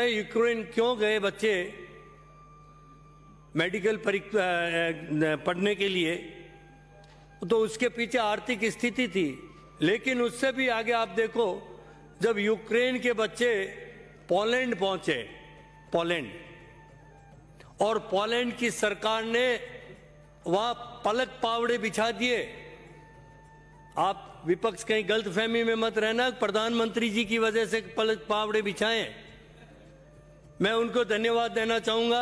Ukraine क्यों गए बच्चे मेडिकल पढ़ने के लिए, तो उसके पीछे आर्थिक स्थिति थी। लेकिन उससे भी आगे आप देखो, जब यूक्रेन के बच्चे पोलैंड पहुंचे, पोलैंड, और पोलैंड की सरकार ने वहां पलक पावड़े बिछा दिए। आप विपक्ष कहीं गलतफहमी में मत रहना, प्रधानमंत्री जी की वजह से पलक पावड़े बिछाएं। मैं उनको धन्यवाद देना चाहूंगा,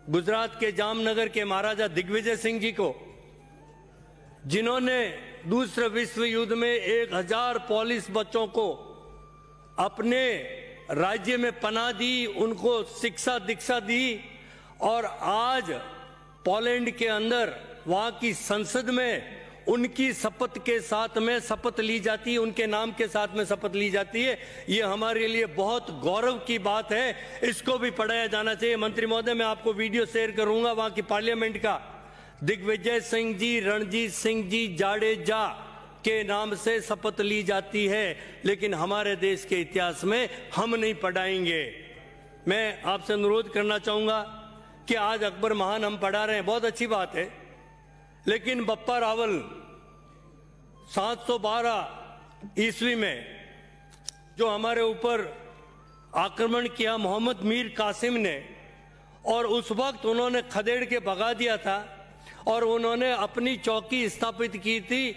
गुजरात के जामनगर के महाराजा दिग्विजय सिंह जी को, जिन्होंने दूसरे विश्व युद्ध में 1000 पोलिश बच्चों को अपने राज्य में पनाह दी, उनको शिक्षा दीक्षा दी। और आज पोलैंड के अंदर वहां की संसद में उनकी शपथ के साथ में शपथ ली जाती है, उनके नाम के साथ में शपथ ली जाती है। ये हमारे लिए बहुत गौरव की बात है, इसको भी पढ़ाया जाना चाहिए। मंत्री महोदय, मैं आपको वीडियो शेयर करूंगा वहां की पार्लियामेंट का। दिग्विजय सिंह जी, रणजीत सिंह जी जाडेजा के नाम से शपथ ली जाती है, लेकिन हमारे देश के इतिहास में हम नहीं पढ़ाएंगे। मैं आपसे अनुरोध करना चाहूंगा कि आज अकबर महान हम पढ़ा रहे हैं, बहुत अच्छी बात है, लेकिन बप्पा रावल 712 ईस्वी में जो हमारे ऊपर आक्रमण किया मोहम्मद मीर कासिम ने, और उस वक्त उन्होंने खदेड़ के भगा दिया था, और उन्होंने अपनी चौकी स्थापित की थी,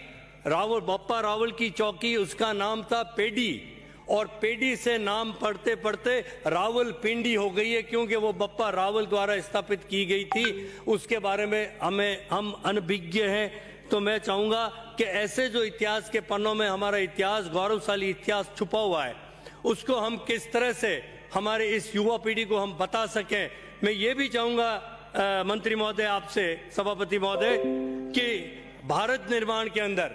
रावल, बप्पा रावल की चौकी, उसका नाम था पेडी, और पेडी से नाम पढ़ते पढ़ते रावल पिंडी हो गई है, क्योंकि वो बप्पा रावल द्वारा स्थापित की गई थी। उसके बारे में हम अनभिज्ञ हैं। तो मैं चाहूंगा कि ऐसे जो इतिहास के पन्नों में हमारा इतिहास, गौरवशाली इतिहास छुपा हुआ है, उसको हम किस तरह से हमारे इस युवा पीढ़ी को हम बता सकें। मैं ये भी चाहूंगा मंत्री महोदय, आपसे, सभापति महोदय, कि भारत निर्माण के अंदर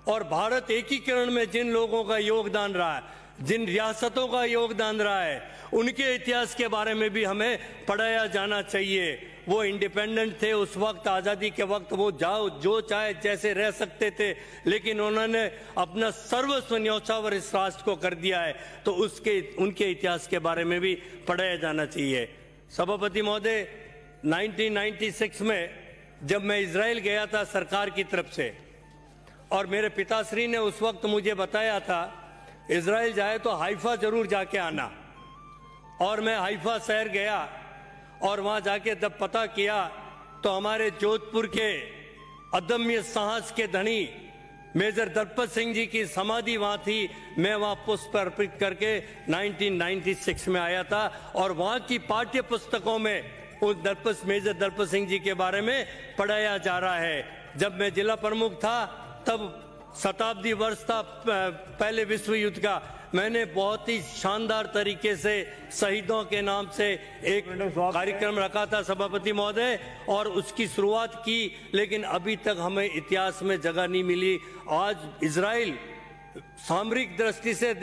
और भारत एकीकरण में जिन लोगों का योगदान रहा है, जिन रियासतों का योगदान रहा है, उनके इतिहास के बारे में भी हमें पढ़ाया जाना चाहिए। वो इंडिपेंडेंट थे उस वक्त, आज़ादी के वक्त वो जो चाहे जैसे रह सकते थे, लेकिन उन्होंने अपना सर्वस्व न्यौछावर इस राष्ट्र को कर दिया है, तो उनके इतिहास के बारे में भी पढ़ाया जाना चाहिए। सभापति महोदय, 1996 में जब मैं इजराइल गया था सरकार की तरफ से, और मेरे पिताश्री ने उस वक्त मुझे बताया था, इजराइल जाए तो हाइफा जरूर जाके आना, और मैं हाइफा शहर गया, और वहां जाके जब पता किया तो हमारे जोधपुर के अदम्य साहस के धनी मेजर दलपत सिंह जी की समाधि वहां थी। मैं वहां पुष्प अर्पित करके 1996 में आया था, और वहां की पाठ्य पुस्तकों में उस मेजर दलपत सिंह जी के बारे में पढ़ाया जा रहा है। जब मैं जिला प्रमुख था, तब शताब्दी वर्ष था पहले विश्व युद्ध का, मैंने बहुत ही शानदार तरीके से शहीदों के नाम से एक कार्यक्रम रखा था सभापति महोदय, और उसकी शुरुआत की, लेकिन अभी तक हमें इतिहास में जगह नहीं मिली। आज इजराइल सामरिक दृष्टि से